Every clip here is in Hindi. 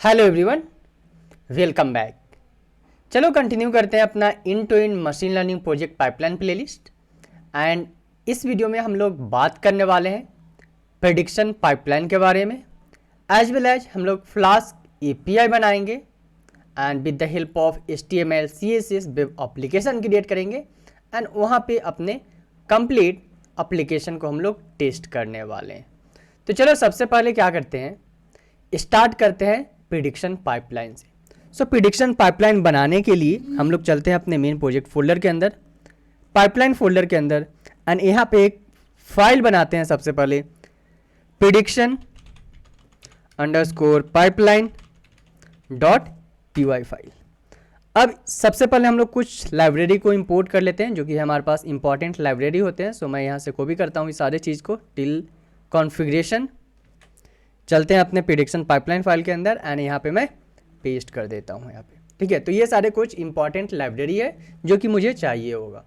Hello everyone, welcome back. चलो कंटिन्यू करते हैं अपना end to end machine learning project pipeline playlist. And इस वीडियो में हम लोग बात करने वाले हैं प्रेडिक्शन पाइपलाइन के बारे में, एज वेल एज हम लोग फ्लास्क एपीआई बनाएंगे and with the help of HTML CSS web application create करेंगे एंड वहाँ पे अपने कंप्लीट एप्लीकेशन को हम लोग टेस्ट करने वाले हैं। तो चलो सबसे पहले क्या करते हैं, स्टार्ट करते हैं प्रेडिक्शन पाइपलाइन से। सो प्रेडिक्शन पाइपलाइन बनाने के लिए हम लोग चलते हैं अपने मेन प्रोजेक्ट फोल्डर के अंदर, पाइपलाइन फोल्डर के अंदर, एंड यहाँ पे एक फाइल बनाते हैं सबसे पहले prediction underscore pipeline dot py file. अब सबसे पहले हम लोग कुछ लाइब्रेरी को इंपोर्ट कर लेते हैं जो कि हमारे पास इंपॉर्टेंट लाइब्रेरी होते हैं। सो मैं यहाँ से कॉपी करता हूँ इस सारे चीज़ को टिल कॉन्फ़िगरेशन, चलते हैं अपने प्रेडिक्शन पाइपलाइन फाइल के अंदर एंड यहाँ पे मैं पेस्ट कर देता हूँ यहाँ पे। ठीक है, तो ये सारे कुछ इंपॉर्टेंट लाइब्रेरी है जो कि मुझे चाहिए होगा।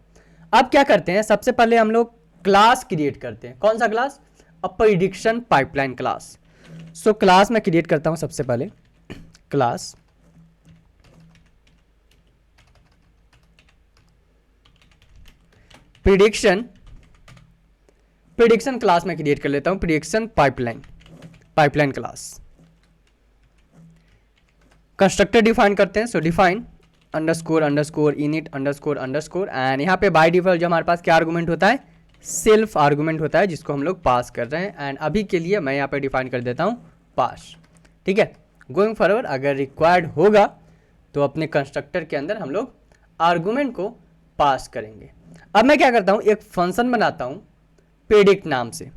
अब क्या करते हैं, सबसे पहले हम लोग क्लास क्रिएट करते हैं। कौन सा क्लास? अ prediction pipeline class. So class मैं क्रिएट करता हूँ सबसे पहले क्लास प्रेडिक्शन क्लास में क्रिएट कर लेता हूँ, prediction pipeline class. Constructor define करते हैं। सो define underscore underscore init underscore underscore and यहाँ पे बाय डिफॉल्ट जो हमारे पास क्या आर्गुमेंट होता है, सेल्फ आर्गुमेंट होता है जिसको हम लोग पास कर रहे हैं। एंड अभी के लिए मैं यहाँ पे डिफाइन कर देता हूँ पास। ठीक है, गोइंग फॉरवर्ड अगर रिक्वायर्ड होगा तो अपने कंस्ट्रक्टर के अंदर हम लोग आर्गुमेंट को पास करेंगे। अब मैं क्या करता हूँ, एक फंक्शन बनाता हूँ प्रेडिक्ट नाम से।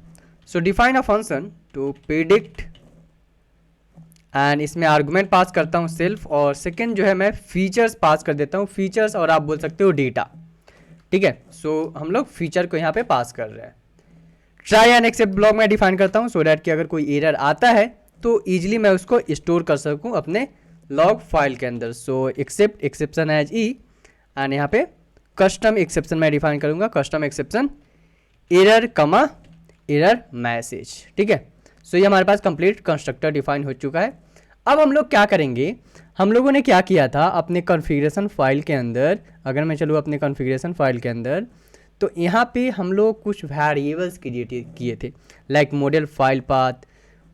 So define a function to predict and इसमें आर्गुमेंट पास करता हूँ सेल्फ, और सेकंड जो है मैं फीचर्स पास कर देता हूँ, फीचर्स और आप बोल सकते हो डेटा। ठीक है, सो हम लोग फीचर को यहाँ पे पास कर रहे हैं। ट्राई एंड एक्सेप्ट ब्लॉक में डिफाइन करता हूँ सो डैट कि अगर कोई एरर आता है तो ईजिली मैं उसको स्टोर कर सकूँ अपने लॉग फाइल के अंदर। So except exception as e and यहाँ पे कस्टम एक्सेप्शन मैं डिफाइन करूँगा, custom exception error comma error message. ठीक है, सो ये हमारे पास कंप्लीट कंस्ट्रक्टर डिफाइन हो चुका है। अब हम लोग क्या करेंगे, हम लोगों ने क्या किया था अपने कॉन्फ़िगरेशन फाइल के अंदर, अगर मैं चलूँ अपने कॉन्फ़िगरेशन फाइल के अंदर तो यहाँ पे हम लोग कुछ वेरिएबल्स क्रिएट किए थे, like model file path,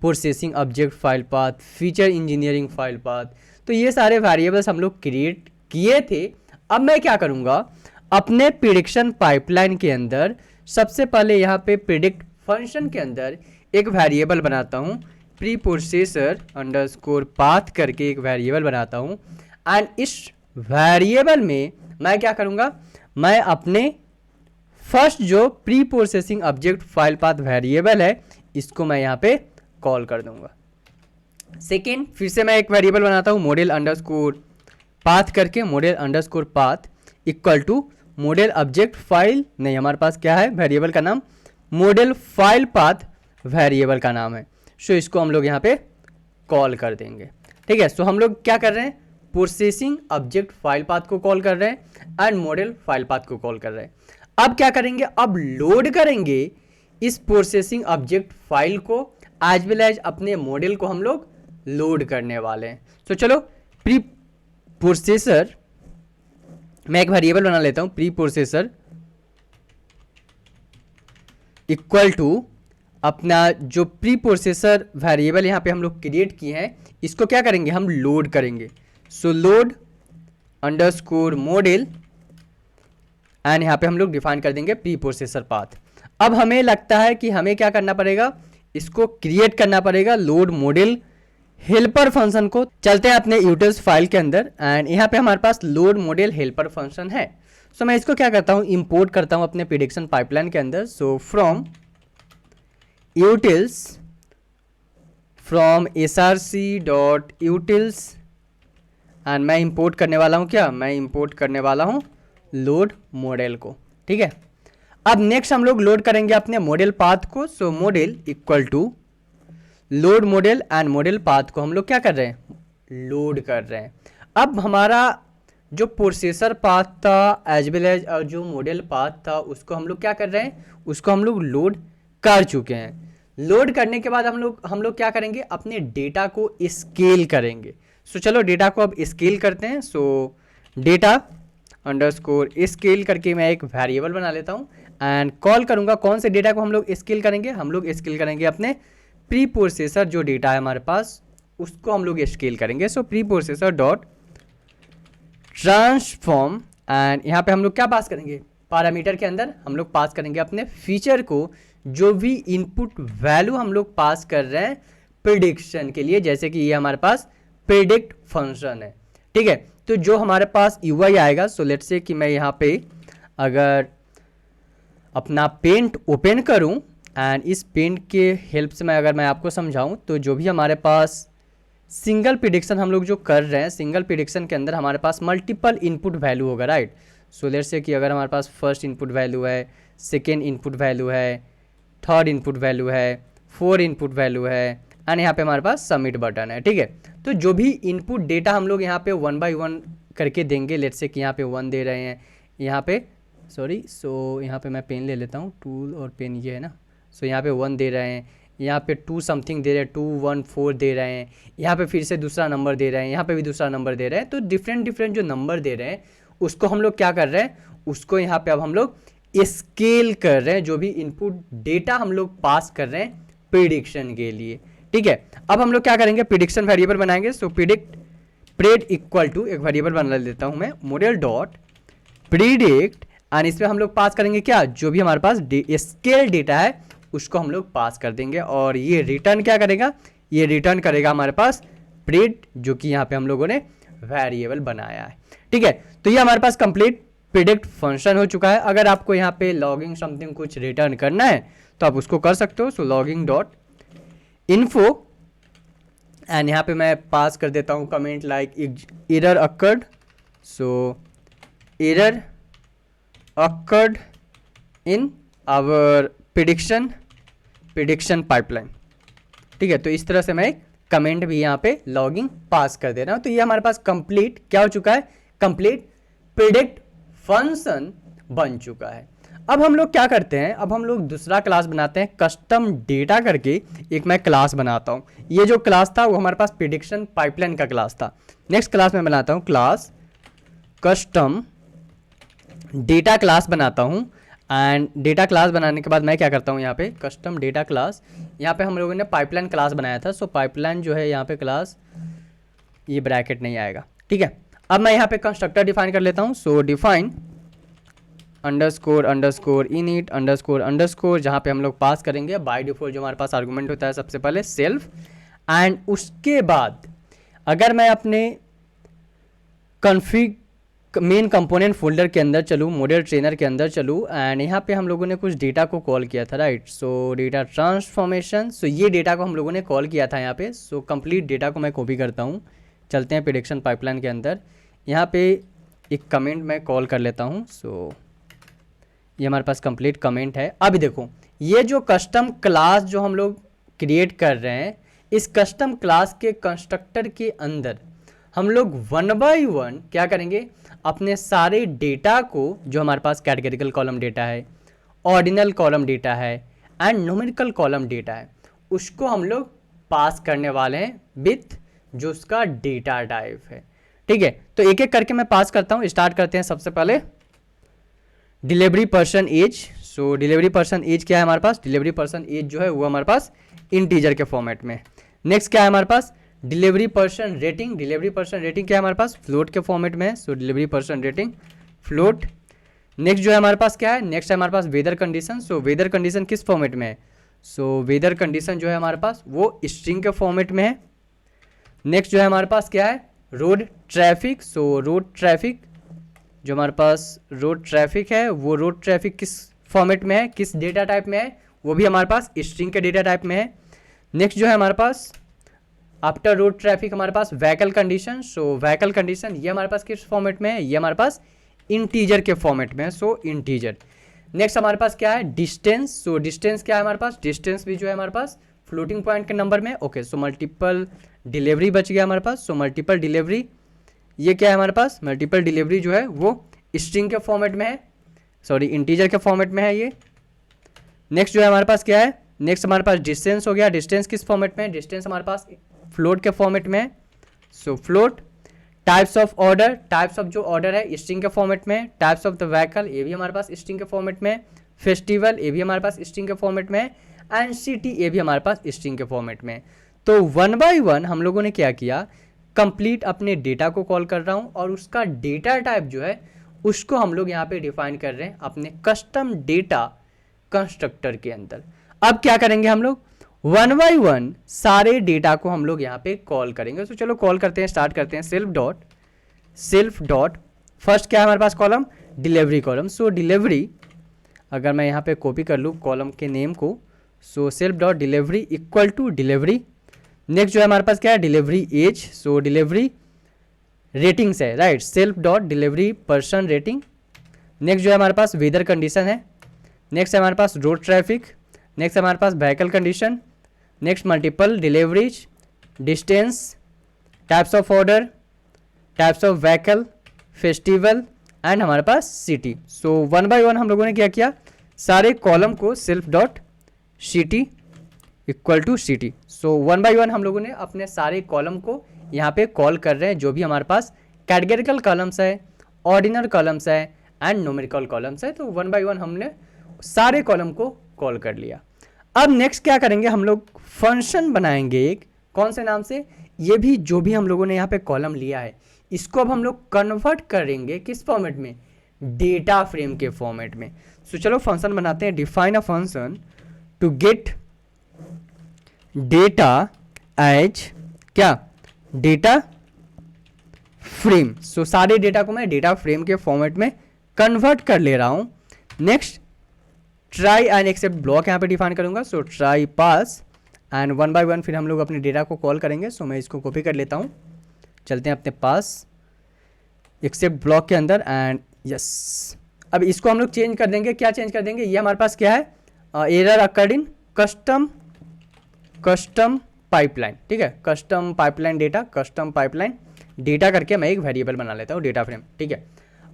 processing object file path, feature engineering file path. तो ये सारे वेरिएबल्स हम लोग क्रिएट किए थे। अब मैं क्या करूँगा, अपने प्रेडिक्शन पाइपलाइन के अंदर सबसे पहले यहाँ पे प्रेडिक्ट फंक्शन के अंदर एक वेरिएबल बनाता हूँ, प्री प्रोसेसर अंडरस्कोर पाथ करके एक वेरिएबल बनाता हूँ। एंड इस वेरिएबल में मैं क्या करूँगा, मैं अपने फर्स्ट जो pre processing object file path variable है इसको मैं यहाँ पे कॉल कर दूंगा। सेकेंड फिर से मैं एक वेरिएबल बनाता हूँ मॉडल अंडरस्कोर पाथ करके, model underscore path equal to model object file, नहीं हमारे पास क्या है वेरिएबल का नाम, मॉडल फाइल पाथ वेरिएबल का नाम है। सो इसको हम लोग यहाँ पे कॉल कर देंगे। ठीक है, सो हम लोग क्या कर रहे हैं, प्रोसेसिंग ऑब्जेक्ट फाइल पाथ को कॉल कर रहे हैं एंड मॉडल फाइल पाथ को कॉल कर रहे हैं। अब क्या करेंगे, अब लोड करेंगे इस प्रोसेसिंग ऑब्जेक्ट फाइल को एज वेल एज अपने मॉडल को हम लोग लोड करने वाले हैं। तो चलो प्री प्रोसेसर मैं एक वेरिएबल बना लेता हूं, प्री प्रोसेसर इक्वल टू अपना जो प्री प्रोसेसर वेरिएबल यहाँ पे हम लोग क्रिएट किए हैं इसको क्या करेंगे, हम लोड करेंगे। सो लोड अंडरस्कोर मॉडल एंड यहाँ पे हम लोग डिफाइन कर देंगे प्री प्रोसेसर पाथ। अब हमें लगता है कि हमें क्या करना पड़ेगा, इसको क्रिएट करना पड़ेगा लोड मॉडल हेल्पर फंक्शन को। चलते हैं अपने यूटिल्स फाइल के अंदर एंड यहाँ पे हमारे पास लोड मॉडल हेल्पर फंक्शन है। सो मैं इसको क्या करता हूँ, इंपोर्ट करता हूँ अपने प्रेडिक्शन पाइपलाइन के अंदर। So from utils from src.utils and मैं इंपोर्ट करने वाला हूँ क्या, मैं इंपोर्ट करने वाला हूँ लोड मॉडल को। ठीक है, अब नेक्स्ट हम लोग लोड करेंगे अपने मॉडल पाथ को। So model equal to load model and model path को हम लोग क्या कर रहे हैं, लोड कर रहे हैं। अब हमारा जो प्रोसेसर पाथ था एज वेल एज और जो मॉडल पाथ था उसको हम लोग क्या कर रहे हैं, उसको हम लोग लोड कर चुके हैं। लोड करने के बाद हम लोग क्या करेंगे, अपने डेटा को स्केल करेंगे। सो चलो डेटा को अब स्केल करते हैं। सो डेटा अंडरस्कोर स्केल करके मैं एक वेरिएबल बना लेता हूँ एंड कॉल करूँगा। कौन से डेटा को हम लोग स्केल करेंगे, हम लोग स्केल करेंगे अपने प्री प्रोसेसर जो डेटा है हमारे पास उसको हम लोग स्केल करेंगे। सो pre processor dot transform and यहाँ पे हम लोग क्या पास करेंगे, पैरामीटर के अंदर हम लोग पास करेंगे अपने फीचर को, जो भी इनपुट वैल्यू हम लोग पास कर रहे हैं प्रिडिक्शन के लिए, जैसे कि ये हमारे पास प्रिडिक्ट फंक्शन है, ठीक है। तो जो हमारे पास यूआई आएगा, सो लेट्स से कि मैं यहाँ पे अगर अपना पेंट ओपन करूँ एंड इस पेंट के हेल्प से मैं आपको समझाऊँ, तो जो भी हमारे पास सिंगल प्रिडिक्शन हम लोग जो कर रहे हैं, सिंगल प्रिडिक्शन के अंदर हमारे पास मल्टीपल इनपुट वैल्यू होगा, राइट। सो लेट्स से कि अगर हमारे पास फर्स्ट इनपुट वैल्यू है, सेकेंड इनपुट वैल्यू है, थर्ड इनपुट वैल्यू है, फोर्थ इनपुट वैल्यू है एंड यहाँ पे हमारे पास सबमिट बटन है, ठीक है। तो जो भी इनपुट डेटा हम लोग यहाँ पे 1 by 1 करके देंगे, लेट्स से कि यहाँ पे 1 दे रहे हैं, यहाँ पे सो यहाँ पे मैं पेन ले लेता हूँ, टूल और पेन ये है ना। सो यहाँ पे 1 दे रहे हैं, यहाँ पे 2 समथिंग दे रहे हैं, 2 1 4 दे रहे हैं, यहाँ पे फिर से दूसरा नंबर दे रहे हैं, यहाँ पे भी दूसरा नंबर दे रहे हैं। तो डिफरेंट जो नंबर दे रहे हैं उसको हम लोग क्या कर रहे हैं, उसको यहाँ पे अब हम लोग स्केल कर रहे हैं, जो भी इनपुट डेटा हम लोग पास कर रहे हैं प्रिडिक्शन के लिए, ठीक है। अब हम लोग क्या करेंगे, प्रिडिक्शन वेरिएबल बनाएंगे। सो प्रेड इक्वल टू एक वेरिएबल बना लेता हूँ मैं, मॉडल डॉट प्रिडिक्ट एंड इसमें हम लोग पास करेंगे क्या, जो भी हमारे पास स्केल डेटा है उसको हम लोग पास कर देंगे और ये रिटर्न क्या करेगा, ये रिटर्न करेगा हमारे पास प्रिंट, जो कि यहाँ पे हम लोगों ने वेरिएबल बनाया है, ठीक है। तो ये हमारे पास कंप्लीट प्रिडिक्ट फंक्शन हो चुका है। अगर आपको यहाँ पे लॉगिंग समथिंग कुछ रिटर्न करना है तो आप उसको कर सकते हो। So logging dot info and यहाँ पे मैं पास कर देता हूँ comment like error occurred. So error occurred in our prediction pipeline, ठीक है। तो इस तरह से मैं एक कमेंट भी यहाँ पे लॉगिंग पास कर दे रहा हूँ। तो ये हमारे पास कंप्लीट क्या हो चुका है, कंप्लीट प्रिडिक्ट फंक्शन बन चुका है। अब हम लोग क्या करते हैं, अब हम लोग दूसरा क्लास बनाते हैं कस्टम डेटा करके। एक मैं क्लास बनाता हूँ, ये जो क्लास था वो हमारे पास प्रिडिक्शन पाइपलाइन का क्लास था। नेक्स्ट क्लास में बनाता हूँ क्लास कस्टम डेटा क्लास बनाता हूँ एंड डेटा क्लास बनाने के बाद मैं क्या करता हूँ, यहाँ पे कस्टम डेटा क्लास, यहाँ पे हम लोगों ने पाइपलाइन क्लास बनाया था। सो पाइपलाइन जो है यहाँ पे क्लास, ये ब्रैकेट नहीं आएगा, ठीक है। अब मैं यहाँ पे कंस्ट्रक्टर डिफाइन कर लेता हूँ। सो डिफाइन अंडरस्कोर इनिट अंडरस्कोर जहाँ पे हम लोग पास करेंगे बाय डिफॉल्ट जो हमारे पास आर्गूमेंट होता है सबसे पहले सेल्फ, एंड उसके बाद अगर मैं अपने कॉन्फ़िग मेन कंपोनेंट फोल्डर के अंदर चलूँ, मॉडल ट्रेनर के अंदर चलूँ एंड यहाँ पे हम लोगों ने कुछ डेटा को कॉल किया था, राइट। सो डेटा ट्रांसफॉर्मेशन, सो ये डेटा को हम लोगों ने कॉल किया था यहाँ पे। सो कंप्लीट डेटा को मैं कॉपी करता हूँ, चलते हैं प्रिडिक्शन पाइपलाइन के अंदर। यहाँ पे एक कमेंट मैं कॉल कर लेता हूँ। सो ये हमारे पास कंप्लीट कमेंट है। अभी देखो ये जो कस्टम क्लास जो हम लोग क्रिएट कर रहे हैं, इस कस्टम क्लास के कंस्ट्रक्टर के अंदर हम लोग 1 by 1 क्या करेंगे, अपने सारे डेटा को जो हमारे पास कैटेगरिकल कॉलम डेटा है, ऑर्डिनल कॉलम डेटा है एंड न्यूमेरिकल कॉलम डेटा है, उसको हम लोग पास करने वाले हैं विथ जो उसका डेटा टाइप है, ठीक है। तो एक एक करके मैं पास करता हूँ। स्टार्ट करते हैं सबसे पहले delivery person age. So delivery person as क्या है हमारे पास, डिलीवरी पर्सन एज जो है वो हमारे पास इंटीजर के फॉर्मेट में। नेक्स्ट क्या है हमारे पास, delivery person rating. Delivery person rating क्या है हमारे पास, फ्लोट के फॉर्मेट में है। So delivery person rating float. Next जो है हमारे पास क्या है, नेक्स्ट है हमारे पास weather condition. So weather condition किस फॉर्मेट में है, सो वेदर कंडीशन जो है हमारे पास वो स्ट्रिंग के फॉर्मेट में है। नेक्स्ट जो है हमारे पास क्या है, रोड ट्रैफिक। सो रोड ट्रैफिक जो हमारे पास रोड ट्रैफिक है वो रोड ट्रैफिक किस फॉर्मेट में है, किस डेटा टाइप में है, वो भी हमारे पास स्ट्रिंग के डेटा टाइप में है। नेक्स्ट जो है हमारे पास आफ्टर रोड ट्रैफिक हमारे पास व्हीकल कंडीशन। सो व्हीकल कंडीशन ये हमारे पास किस फॉर्मेट में है, ये हमारे पास इंटीजर के फॉर्मेट में है। सो इंटीजर। नेक्स्ट हमारे पास क्या है, डिस्टेंस। सो डिस्टेंस क्या है हमारे पास, डिस्टेंस भी जो है हमारे पास फ्लोटिंग पॉइंट के नंबर में। ओके सो मल्टीपल डिलीवरी बच गया हमारे पास। सो मल्टीपल डिलीवरी ये क्या है हमारे पास, मल्टीपल डिलीवरी जो है वो स्ट्रिंग के फॉर्मेट में है, सॉरी इंटीजर के फॉर्मेट में है ये। नेक्स्ट जो है हमारे पास क्या है, नेक्स्ट हमारे पास डिस्टेंस हो गया, डिस्टेंस किस फॉर्मेट में है, डिस्टेंस हमारे पास फ्लोट के फॉर्मेट में है, so float. Types of order, types of जो ऑर्डर है स्ट्रिंग के फॉर्मेट में है, टाइप्स ऑफ द व्हीकल ये भी हमारे पास स्ट्रिंग के फॉर्मेट में है, फेस्टिवल ये भी हमारे पास स्ट्रिंग के फॉर्मेट में है, एंड सिटी ये भी हमारे पास स्ट्रिंग के फॉर्मेट में है। तो वन बाय वन हम लोगों ने क्या किया, कंप्लीट अपने डेटा को कॉल कर रहा हूँ और उसका डेटा टाइप जो है उसको हम लोग यहाँ पे डिफाइन कर रहे हैं अपने कस्टम डेटा कंस्ट्रक्टर के अंदर। अब क्या करेंगे हम लोग, वन बाय वन सारे डेटा को हम लोग यहाँ पे कॉल करेंगे। तो चलो कॉल करते हैं, स्टार्ट करते हैं। सेल्फ डॉट फर्स्ट क्या है हमारे पास कॉलम, डिलीवरी कॉलम। सो डिलीवरी अगर मैं यहाँ पे कॉपी कर लूँ कॉलम के नेम को, so self dot delivery equal to delivery. Next जो है हमारे पास क्या है, delivery age, so delivery ratings है, right, self dot delivery person rating. Next जो है हमारे पास वेदर कंडीशन है, नेक्स्ट है हमारे पास रोड ट्रैफिक, नेक्स्ट है हमारे पास vehicle condition, next multiple deliveries, distance, types of order, types of vehicle, festival and हमारे पास city. So one by one हम लोगों ने क्या किया, सारे कॉलम को self dot city equal to city. So one by one हम लोगों ने अपने सारे कॉलम को यहाँ पे कॉल कर रहे हैं, जो भी हमारे पास कैटेगरिकल कॉलम्स है, ऑर्डिनल कॉलम्स है एंड न्यूमेरिकल कॉलम्स है। तो वन बाय वन हमने सारे कॉलम को कॉल कर लिया। अब नेक्स्ट क्या करेंगे, हम लोग फंक्शन बनाएंगे एक, कौन से नाम से, ये भी जो भी हम लोगों ने यहाँ पे कॉलम लिया है इसको अब हम लोग कन्वर्ट करेंगे किस फॉर्मेट में, डेटा फ्रेम के फॉर्मेट में। सो चलो फंक्शन बनाते हैं, define a function to get data as क्या, डेटा फ्रेम। सो सारे डेटा को मैं डेटा फ्रेम के फॉर्मेट में कन्वर्ट कर ले रहा हूं। Next try and except block यहाँ पे डिफाइन करूंगा। So try pass and one by one फिर हम लोग अपने डेटा को कॉल करेंगे। सो मैं इसको कॉपी कर लेता हूँ, चलते हैं अपने पास एक्सेप्ट ब्लॉक के अंदर एंड यस। अब इसको हम लोग चेंज कर देंगे, क्या चेंज कर देंगे, ये हमारे पास क्या है, एरर अकॉर्डिंग कस्टम पाइपलाइन, ठीक है, custom pipeline data, custom pipeline data करके मैं एक वेरिएबल बना लेता हूँ डेटा फ्रेम, ठीक है।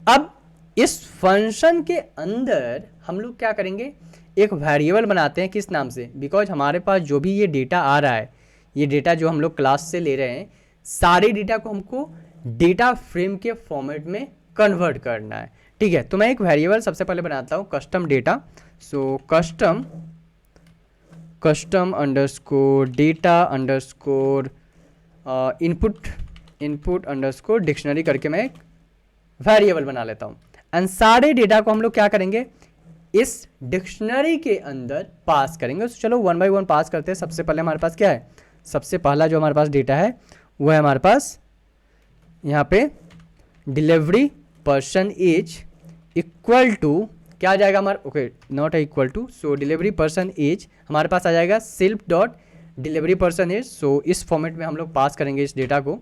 अब इस फंक्शन के अंदर हम लोग क्या करेंगे, एक वेरिएबल बनाते हैं, किस नाम से, बिकॉज हमारे पास जो भी ये डेटा आ रहा है, ये डेटा जो हम लोग क्लास से ले रहे हैं, सारे डेटा को हमको डेटा फ्रेम के फॉर्मेट में कन्वर्ट करना है, ठीक है। तो मैं एक वेरिएबल सबसे पहले बनाता हूँ custom data. So custom underscore data underscore input underscore dictionary करके मैं एक वेरिएबल बना लेता हूँ एंड सारे डेटा को हम लोग क्या करेंगे, इस डिक्शनरी के अंदर पास करेंगे। तो चलो वन बाय वन पास करते हैं। सबसे पहले हमारे पास क्या है, सबसे पहला जो हमारे पास डेटा है वो है हमारे पास यहाँ पे delivery person age equal to क्या आ जाएगा हमारा, okay not equal to, so delivery person age हमारे पास आ जाएगा self dot delivery person age. So इस फॉर्मेट में हम लोग पास करेंगे इस डेटा को।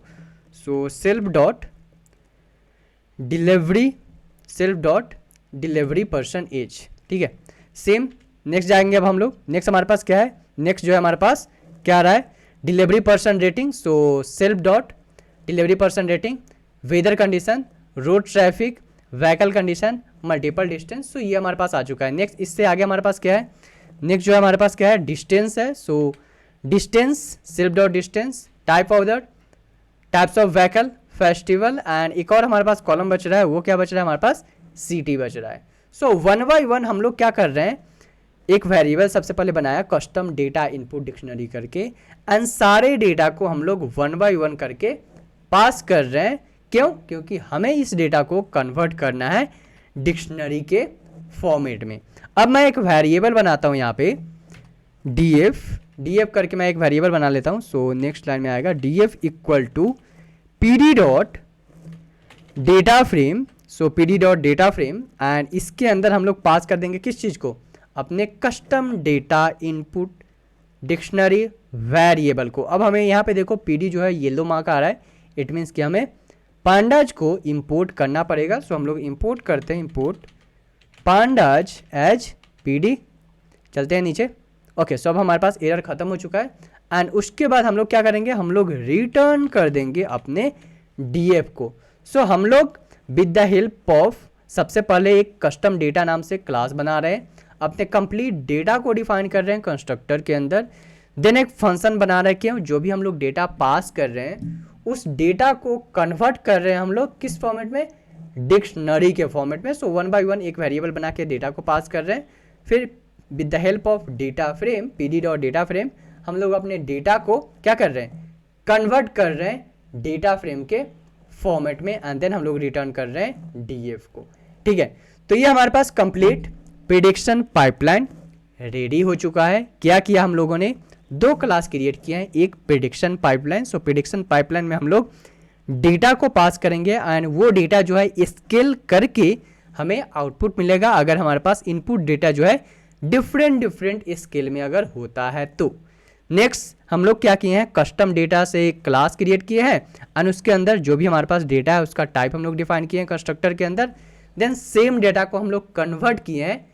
So self dot delivery person age, ठीक है। सेम नेक्स्ट जाएंगे अब हम लोग, नेक्स्ट हमारे पास क्या है, नेक्स्ट जो है हमारे पास क्या आ रहा है, delivery person rating. So self dot delivery person rating, weather condition, road traffic, vehicle condition, multiple distance. So ये हमारे पास आ चुका है। नेक्स्ट इससे आगे हमारे पास क्या है, नेक्स्ट जो है हमारे पास क्या है, डिस्टेंस है। So distance self dot distance, type of the types of vehicle, festival and एक और हमारे पास कॉलम बच रहा है, वो क्या बच रहा है हमारे पास, सिटी बच रहा है। सो वन बाय वन हम लोग क्या कर रहे हैं, एक वेरिएबल सबसे पहले बनाया कस्टम डेटा इनपुट डिक्शनरी करके एंड सारे डेटा को हम लोग वन बाय वन करके पास कर रहे हैं। क्यों, क्योंकि हमें इस डेटा को कन्वर्ट करना है डिक्शनरी के फॉर्मेट में। अब मैं एक वेरिएबल बनाता हूं यहाँ पे df करके मैं एक वेरिएबल बना लेता हूं। सो नेक्स्ट लाइन में आएगा df equal to pd dot data frame. So pd dot data frame and इसके अंदर हम लोग पास कर देंगे किस चीज़ को, अपने custom data input dictionary variable को। अब हमें यहाँ पे देखो pd जो है येलो मार्क आ रहा है, इट मीन्स कि हमें पांडाज को इंपोर्ट करना पड़ेगा। सो हम लोग इंपोर्ट करते हैं, इंपोर्ट पांडाज एज pd, चलते हैं नीचे। ओके सो अब हमारे पास एरर खत्म हो चुका है एंड उसके बाद हम लोग क्या करेंगे, हम लोग रिटर्न कर देंगे अपने df को। सो हम लोग विद द हेल्प ऑफ सबसे पहले एक कस्टम डेटा नाम से क्लास बना रहे हैं अपने कंप्लीट डेटा को डिफाइन कर रहे हैं कंस्ट्रक्टर के अंदर। देन एक फंक्शन बना रखे हैं, जो भी हम लोग डेटा पास कर रहे हैं उस डेटा को कन्वर्ट कर रहे हैं हम लोग किस फॉर्मेट में, डिक्शनरी के फॉर्मेट में। सो वन बाय वन एक वेरिएबल बना के डेटा को पास कर रहे हैं, फिर with the help of data frame PD dot data frame हम लोग अपने डेटा को क्या कर रहे हैं, कन्वर्ट कर रहे हैं डेटा फ्रेम के फॉर्मेट में, एंड देन हम लोग रिटर्न कर रहे हैं डीएफ को। ठीक है, तो ये हमारे पास कंप्लीट प्रेडिक्शन पाइपलाइन रेडी हो चुका है। क्या किया हम लोगों ने, दो क्लास क्रिएट किए हैं, एक प्रेडिक्शन पाइपलाइन। सो प्रेडिक्शन पाइपलाइन में हम लोग डेटा को पास करेंगे एंड वो डेटा जो है स्केल करके हमें आउटपुट मिलेगा, अगर हमारे पास इनपुट डेटा जो है डिफरेंट स्केल में अगर होता है तो। नेक्स्ट हम लोग क्या किए हैं, कस्टम डेटा से एक क्लास क्रिएट किए हैं एंड उसके अंदर जो भी हमारे पास डेटा है उसका टाइप हम लोग डिफाइन किए हैं कंस्ट्रक्टर के अंदर। देन सेम डेटा को हम लोग कन्वर्ट किए हैं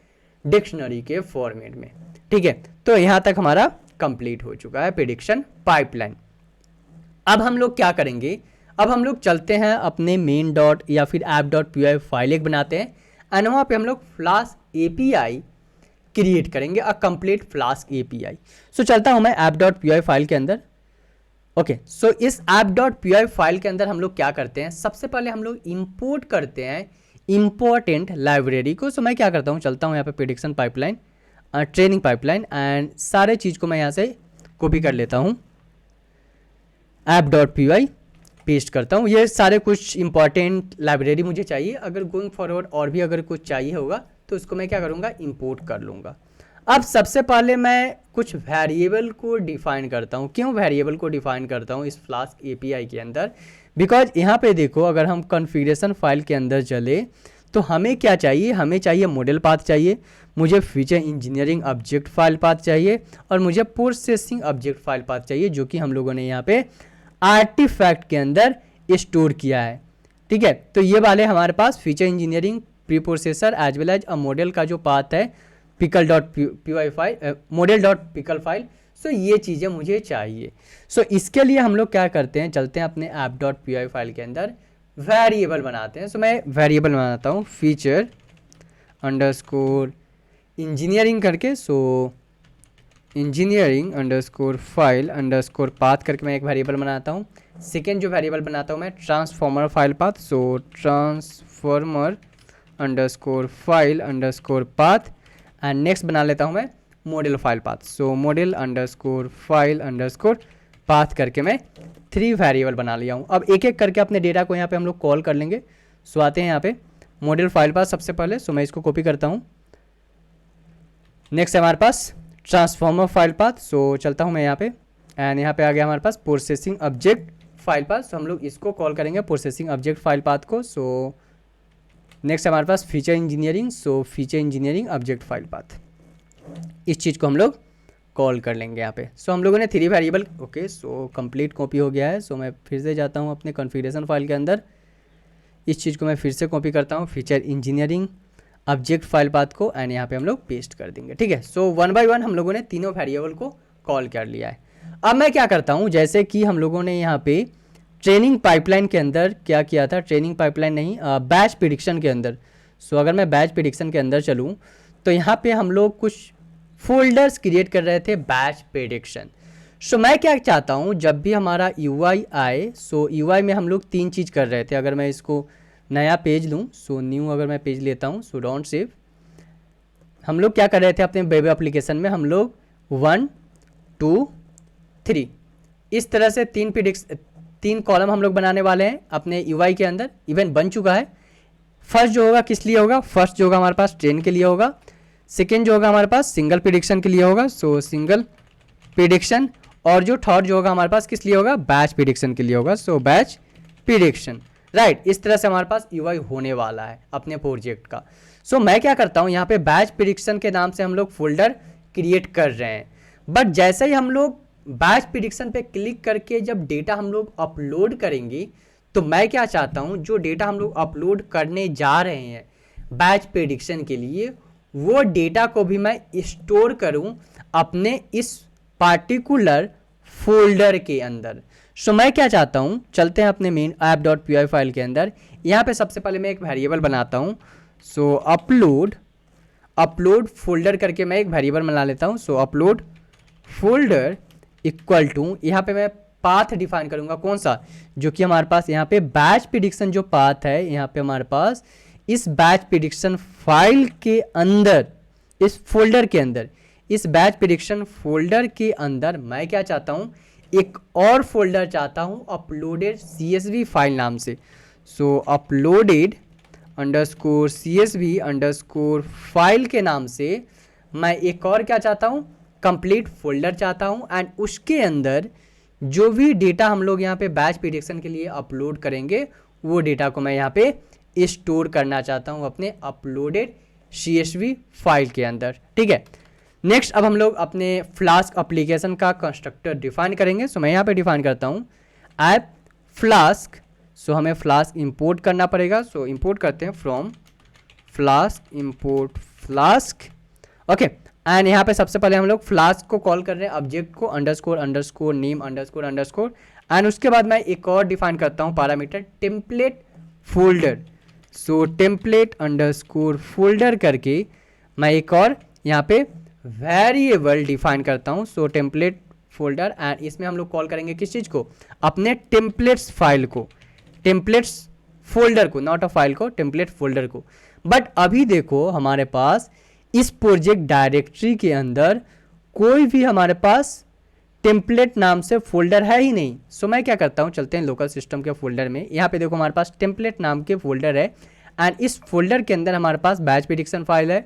डिक्शनरी के फॉर्मेट में। ठीक है, तो यहाँ तक हमारा कंप्लीट हो चुका है प्रेडिक्शन पाइपलाइन। अब हम लोग क्या करेंगे, अब हम लोग चलते हैं अपने मेन डॉट या फिर ऐप डॉट पी फाइल एक बनाते हैं एंड वहाँ पे हम लोग फ्लास्क एपीआई क्रिएट करेंगे, अ कंप्लीट फ्लास्क एपीआई। सो चलता हूँ मैं ऐप डॉट पी फाइल के अंदर। ओके, सो इस ऐप डॉट पी फाइल के अंदर हम लोग क्या करते हैं, सबसे पहले हम लोग इंपोर्ट करते हैं इंपॉर्टेंट लाइब्रेरी को। सो मैं क्या करता हूँ, चलता हूँ यहाँ पे prediction pipeline, training pipeline and सारे चीज़ को मैं यहाँ से कॉपी कर लेता हूँ, app dot P Y paste करता हूँ। ये सारे कुछ इंपॉर्टेंट लाइब्रेरी मुझे चाहिए, अगर गोइंग फॉरवर्ड और भी अगर कुछ चाहिए होगा तो उसको मैं क्या करूँगा, इंपोर्ट कर लूँगा। अब सबसे पहले मैं कुछ वेरिएबल को डिफाइन करता हूँ। क्यों वेरिएबल को डिफाइन करता हूँ इस फ्लास्क एपीआई के अंदर, बिकॉज यहाँ पे देखो अगर हम कॉन्फ़िगरेशन फाइल के अंदर चले तो हमें क्या चाहिए, हमें चाहिए मॉडल पाथ चाहिए, मुझे feature engineering object file path चाहिए और मुझे प्रोसेसिंग ऑब्जेक्ट फाइल पाथ चाहिए, जो कि हम लोगों ने यहाँ पे आर्टिफैक्ट के अंदर स्टोर किया है। ठीक है, तो ये वाले हमारे पास feature engineering preprocessor as well as a model का जो पाथ है pickle dot P Y file, model dot pickle file. So ये चीज़ें मुझे चाहिए। सो इसके लिए हम लोग क्या करते हैं, चलते हैं अपने app dot P Y file के अंदर वेरिएबल बनाते हैं। सो मैं वेरिएबल बनाता हूँ फीचर अंडरस्कोर इंजीनियरिंग करके, so engineering underscore file underscore path करके मैं एक वेरिएबल बनाता हूँ। सेकेंड जो वेरिएबल बनाता हूँ मैं transformer file path, so transformer underscore file underscore path and next बना लेता हूँ मैं model file path, so model underscore file underscore path करके मैं 3 वेरिएबल बना लिया हूँ। अब एक एक करके अपने डेटा को यहाँ पे हम लोग कॉल कर लेंगे। सो आते हैं यहाँ पे मॉडल फाइल पाथ सबसे पहले, सो मैं इसको कॉपी करता हूँ। नेक्स्ट है हमारे पास ट्रांसफॉर्मर फाइल पाथ, सो चलता हूँ मैं यहाँ पे एंड यहाँ पे आ गया हमारे पास प्रोसेसिंग ऑब्जेक्ट फाइल पाथ, सो हम लोग इसको कॉल करेंगे प्रोसेसिंग ऑब्जेक्ट फाइल पाथ को। सो नेक्स्ट हमारे पास feature engineering, so feature engineering object file path, इस चीज़ को हम लोग कॉल कर लेंगे यहाँ पे। सो हम लोगों ने 3 variable, okay, so complete copy हो गया है। सो मैं फिर से जाता हूँ अपने कॉन्फ़िगरेशन फाइल के अंदर, इस चीज़ को मैं फिर से कॉपी करता हूँ feature engineering object file path को एंड यहाँ पे हम लोग पेस्ट कर देंगे। ठीक है, सो 1 बाय 1 हम लोगों ने तीनों वेरिएबल को कॉल कर लिया है। अब मैं क्या करता हूँ, जैसे कि हम लोगों ने यहाँ पे ट्रेनिंग पाइपलाइन के अंदर क्या किया था, ट्रेनिंग पाइपलाइन नहीं, बैच प्रेडिक्शन के अंदर। सो अगर मैं बैच प्रेडिक्शन के अंदर चलूँ तो यहाँ पे हम लोग कुछ फोल्डर्स क्रिएट कर रहे थे बैच प्रेडिक्शन। सो मैं क्या चाहता हूँ, जब भी हमारा यूआई आए, सो यूआई में हम लोग 3 चीज़ कर रहे थे। अगर मैं इसको नया पेज लूँ, सो न्यू अगर मैं पेज लेता हूँ, सो डोंट सेव, हम लोग क्या कर रहे थे अपने वेब एप्लीकेशन में, हम लोग 1 2 3 इस तरह से 3 कॉलम हम लोग बनाने वाले हैं अपने यूआई के अंदर। इवन बन चुका है। फर्स्ट जो होगा किस लिए होगा, फर्स्ट जो होगा हमारे पास ट्रेन के लिए होगा, सेकेंड जो होगा हमारे पास सिंगल प्रेडिक्शन के लिए होगा, सो सिंगल प्रेडिक्शन, और जो थर्ड जो होगा हमारे पास किस लिए होगा, बैच प्रेडिक्शन के लिए होगा, सो बैच प्रेडिक्शन। राइट, इस तरह से हमारे पास यूआई होने वाला है अपने प्रोजेक्ट का। सो मैं क्या करता हूँ, यहाँ पे बैच प्रेडिक्शन के नाम से हम लोग फोल्डर क्रिएट कर रहे हैं, बट जैसे ही हम लोग बैच प्रेडिक्शन पे क्लिक करके जब डेटा हम लोग अपलोड करेंगे, तो मैं क्या चाहता हूँ, जो डेटा हम लोग अपलोड करने जा रहे हैं बैच प्रेडिक्शन के लिए, वो डेटा को भी मैं स्टोर करूँ अपने इस पार्टिकुलर फोल्डर के अंदर। सो मैं क्या चाहता हूँ, चलते हैं अपने main app dot P Y file के अंदर। यहाँ पे सबसे पहले मैं एक वेरिएबल बनाता हूँ, सो अपलोड अपलोड फोल्डर करके मैं एक वेरिएबल बना लेता हूँ। So upload folder equal to, यहाँ पे मैं पाथ डिफाइन करूँगा, कौन सा, जो कि हमारे पास यहाँ पे बैच प्रिडिक्शन जो पाथ है, यहाँ पे हमारे पास इस बैच प्रिडिक्शन फाइल के अंदर, इस फोल्डर के अंदर, इस बैच प्रिडिक्शन फोल्डर के अंदर मैं क्या चाहता हूँ, एक और फोल्डर चाहता हूँ अपलोडेड CSV फाइल नाम से। So uploaded underscore CSV underscore file के नाम से मैं एक और क्या चाहता हूँ, कंप्लीट फोल्डर चाहता हूँ। एंड उसके अंदर जो भी डेटा हम लोग यहाँ पे बैच प्रिडिक्शन के लिए अपलोड करेंगे, वो डेटा को मैं यहाँ पे स्टोर करना चाहता हूँ अपने अपलोडेड CSV फाइल के अंदर। ठीक है, नेक्स्ट अब हम लोग अपने फ्लास्क एप्लीकेशन का कंस्ट्रक्टर डिफाइन करेंगे। सो मैं यहाँ पे डिफाइन करता हूँ ऐप फ्लास्क। सो हमें फ्लास्क इंपोर्ट करना पड़ेगा। सो इंपोर्ट करते हैं from flask import flask. Okay, and यहाँ पे सबसे पहले हम लोग फ्लास्क को कॉल कर रहे हैं, ऑब्जेक्ट को underscore underscore name underscore underscore, and उसके बाद मैं एक और डिफाइन करता हूँ पैरामीटर टेम्पलेट फोल्डर। सो टेम्पलेट अंडरस्कोर फोल्डर करके मैं एक और यहाँ पे वेरिएबल डिफाइन करता हूँ। सो टेम्पलेट फोल्डर, एंड इसमें हम लोग कॉल करेंगे किस चीज़ को, अपने टेम्पलेट्स फाइल को, टेम्पलेट्स फोल्डर को, नॉट अ फाइल को, टेम्पलेट फोल्डर को। बट अभी देखो हमारे पास इस प्रोजेक्ट डायरेक्टरी के अंदर कोई भी हमारे पास टेम्पलेट नाम से फोल्डर है ही नहीं। सो मैं क्या करता हूँ, चलते हैं लोकल सिस्टम के फोल्डर में। यहाँ पे देखो हमारे पास टेम्पलेट नाम के फोल्डर है, एंड इस फोल्डर के अंदर हमारे पास बैच प्रिडिक्शन फाइल है,